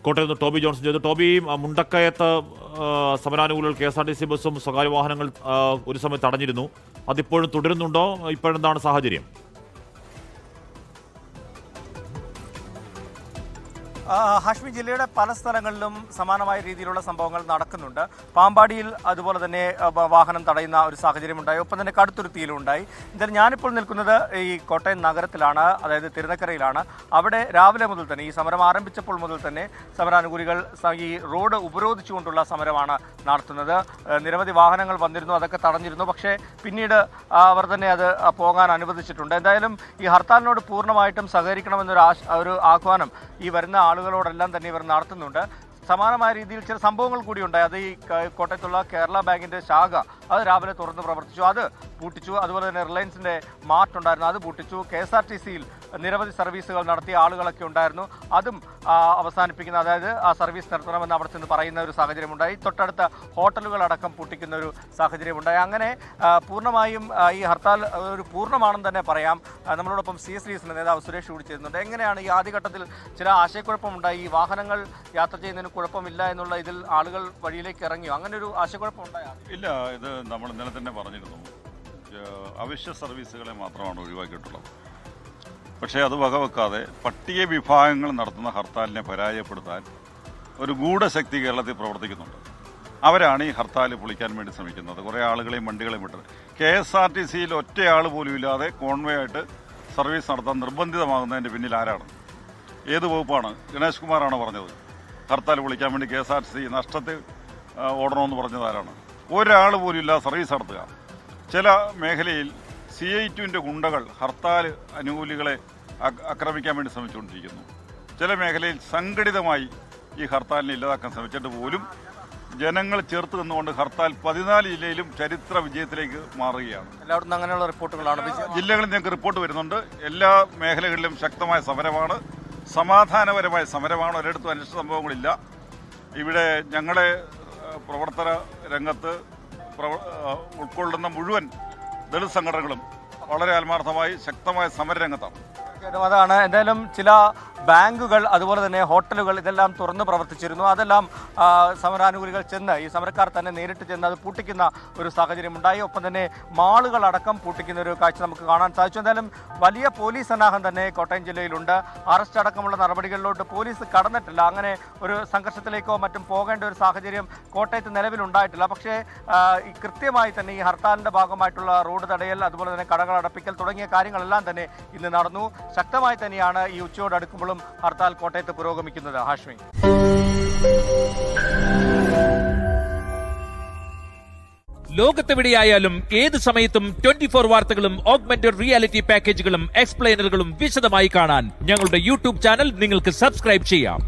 കോട്ടയത്ത് നിന്ന് Toby Johnson ചെയ്തു. ടോബി, മുണ്ടക്കയത്ത് സമരാനുകൂലികൾ KSRTC ബസ്സും സ്വകാര്യ വാഹനങ്ങൾ ഒരു സമയത്ത് തടഞ്ഞിരുന്നു. അതിപ്പോഴും തുടരുന്നുണ്ടോ? ഇപ്പോഴെന്താണ് സാഹചര്യം? ഹാഷ്മി, ജില്ലയുടെ പല സ്ഥലങ്ങളിലും സമാനമായ രീതിയിലുള്ള സംഭവങ്ങൾ നടക്കുന്നുണ്ട്. പാമ്പാടിയിൽ അതുപോലെ തന്നെ വാഹനം തടയുന്ന ഒരു സാഹചര്യം ഉണ്ടായി. ഒപ്പം തന്നെ കടുത്തുരുത്തിയിലും ഉണ്ടായി. എന്തായാലും ഞാനിപ്പോൾ നിൽക്കുന്നത് ഈ കോട്ടയം നഗരത്തിലാണ്, അതായത് തിരുനക്കരയിലാണ്. അവിടെ രാവിലെ മുതൽ തന്നെ, ഈ സമരം ആരംഭിച്ചപ്പോൾ മുതൽ തന്നെ സമരാനുകൂലികൾ ഈ റോഡ് ഉപരോധിച്ചുകൊണ്ടുള്ള സമരമാണ് നടത്തുന്നത്. നിരവധി വാഹനങ്ങൾ വന്നിരുന്നു, അതൊക്കെ തടഞ്ഞിരുന്നു. പക്ഷേ പിന്നീട് അവർ തന്നെ അത് പോകാൻ അനുവദിച്ചിട്ടുണ്ട്. എന്തായാലും ഈ ഹർത്താലിനോട് പൂർണ്ണമായിട്ടും സഹകരിക്കണമെന്നൊരു ആഹ്വാനം ഈ വരുന്ന ആളുകളോടെല്ലാം തന്നെ ഇവർ നടത്തുന്നുണ്ട്. സമാനമായ രീതിയിൽ ചില സംഭവങ്ങൾ കൂടി ഉണ്ടായി. അത് ഈ കോട്ടയത്തുള്ള കേരള ബാങ്കിൻ്റെ ശാഖ അത് രാവിലെ തുറന്ന് പ്രവർത്തിച്ചു, അത് പൂട്ടിച്ചു. അതുപോലെ തന്നെ റിലയൻസിൻ്റെ മാർട്ട് ഉണ്ടായിരുന്നു, അത് പൂട്ടിച്ചു. KSRTCയിൽ നിരവധി സർവീസുകൾ നടത്തിയ ആളുകളൊക്കെ ഉണ്ടായിരുന്നു, അതും അവസാനിപ്പിക്കുന്ന, അതായത് ആ സർവീസ് നിർത്തണമെന്ന് അവിടെ ചെന്ന് പറയുന്ന ഒരു സാഹചര്യമുണ്ടായി. തൊട്ടടുത്ത ഹോട്ടലുകളടക്കം പൂട്ടിക്കുന്ന ഒരു സാഹചര്യമുണ്ടായി. അങ്ങനെ പൂർണ്ണമായും ഈ ഹർത്താൽ ഒരു പൂർണ്ണമാണെന്ന് തന്നെ പറയാം. നമ്മളോടൊപ്പം CSDS നേതാവ് സുരേഷ് കൂടി ചേരുന്നുണ്ട്. എങ്ങനെയാണ് ഈ ആദ്യഘട്ടത്തിൽ ചില ആശയക്കുഴപ്പമുണ്ടായി, ഈ വാഹനങ്ങൾ യാത്ര ചെയ്യുന്നതിന് കുഴപ്പമില്ല എന്നുള്ള ഇതിൽ ആളുകൾ വഴിയിലേക്ക് ഇറങ്ങിയോ? അങ്ങനെ ഒരു ആശയക്കുഴപ്പമുണ്ടായോ? ഇല്ല, ഇത് നമ്മൾ ഇന്നലെ തന്നെ പറഞ്ഞിരുന്നു. അവശ്യ സർവീസുകളെ മാത്രമാണ് ഒഴിവാക്കിയിട്ടുള്ളത്. പക്ഷേ അത് വകവെക്കാതെ പട്ടിക വിഭാഗങ്ങൾ നടത്തുന്ന ഹർത്താലിനെ പരാജയപ്പെടുത്താൻ ഒരു ഗൂഢശക്തി കേരളത്തിൽ പ്രവർത്തിക്കുന്നുണ്ട്. അവരാണ് ഈ ഹർത്താൽ പൊളിക്കാൻ വേണ്ടി ശ്രമിക്കുന്നത്. കുറേ ആളുകളെയും വണ്ടികളെയും വിട്ടത്. KSRTCയിൽ ഒറ്റയാൾ പോലും ഇല്ലാതെ കോൺവേ ആയിട്ട് സർവീസ് നടത്താൻ നിർബന്ധിതമാകുന്നതിൻ്റെ പിന്നിൽ ആരാണ്? ഏത് വകുപ്പാണ്? ഗണേഷ് കുമാറാണ് പറഞ്ഞത് ഹർത്താൽ പൊളിക്കാൻ വേണ്ടി KSRTC നഷ്ടത്തിൽ ഓടണമെന്ന് പറഞ്ഞത് ആരാണ്? ഒരാൾ പോലും ഇല്ലാതെ സർവീസ് നടത്തുക. ചില മേഖലയിൽ CI2ൻ്റെ ഗുണ്ടകൾ ഹർത്താൽ അനുകൂലികളെ ആക്രമിക്കാൻ വേണ്ടി ശ്രമിച്ചുകൊണ്ടിരിക്കുന്നു. ചില മേഖലയിൽ സംഘടിതമായി ഈ ഹർത്താലിനെ ഇല്ലാതാക്കാൻ ശ്രമിച്ചിട്ട് പോലും ജനങ്ങൾ ചേർത്ത് നിന്നുകൊണ്ട് ഹർത്താൽ 14 ജില്ലയിലും ചരിത്ര വിജയത്തിലേക്ക് മാറുകയാണ്. എല്ലായിടത്തും അങ്ങനെയുള്ള റിപ്പോർട്ടുകളാണ്. ജില്ലകളിൽ ഞങ്ങൾക്ക് റിപ്പോർട്ട് വരുന്നുണ്ട്. എല്ലാ മേഖലകളിലും ശക്തമായ സമരമാണ്, സമാധാനപരമായ സമരമാണ്. ഒരിടത്തും അനിഷ്ട സംഭവങ്ങളില്ല. ഇവിടെ ഞങ്ങളുടെ പ്രവർത്തന രംഗത്ത് ഉൾക്കൊള്ളുന്ന മുഴുവൻ ദളിത് സംഘടനകളും വളരെ ആത്മാർത്ഥമായി ശക്തമായ സമരരംഗത്താണ്. അതാണ്. എന്തായാലും ചില ബാങ്കുകൾ അതുപോലെ തന്നെ ഹോട്ടലുകൾ ഇതെല്ലാം തുറന്ന് പ്രവർത്തിച്ചിരുന്നു. അതെല്ലാം സമരാനുകൂലികൾ ചെന്ന്, ഈ സമരക്കാർ തന്നെ നേരിട്ട് ചെന്ന് അത് പൂട്ടിക്കുന്ന ഒരു സാഹചര്യം ഉണ്ടായി. ഒപ്പം തന്നെ മാളുകളടക്കം പൂട്ടിക്കുന്ന ഒരു കാഴ്ച നമുക്ക് കാണാൻ സാധിച്ചു. എന്തായാലും വലിയ പോലീസ് സന്നാഹം തന്നെ കോട്ടയം ജില്ലയിലുണ്ട്. അറസ്റ്റ് അടക്കമുള്ള നടപടികളിലോട്ട് പോലീസ് കടന്നിട്ടില്ല. അങ്ങനെ ഒരു സംഘർഷത്തിലേക്കോ മറ്റും പോകേണ്ട ഒരു സാഹചര്യം കോട്ടയത്ത് നിലവിലുണ്ടായിട്ടില്ല. പക്ഷേ കൃത്യമായി തന്നെ ഈ ഹർത്താലിൻ്റെ ഭാഗമായിട്ടുള്ള റോഡ് തടയൽ, അതുപോലെ തന്നെ കടകൾ അടപ്പിക്കൽ തുടങ്ങിയ കാര്യങ്ങളെല്ലാം തന്നെ ഇന്ന് നടന്നു. ശക്തമായി തന്നെയാണ് ഈ ഉച്ചയോട് അടുക്കുമ്പോഴും ഹർത്താൽ കോട്ടയത്ത് പുരോഗമിക്കുന്നത്. ഹാഷ്മി, ലോകത്തെവിടെയായാലും ഏത് സമയത്തും 24 വാർത്തകളും ഓഗ്മെന്റഡ് റിയാലിറ്റി പാക്കേജുകളും എക്സ്പ്ലെയിനറുകളും വിശദമായി കാണാൻ ഞങ്ങളുടെ YouTube ചാനൽ നിങ്ങൾക്ക് സബ്സ്ക്രൈബ് ചെയ്യാം.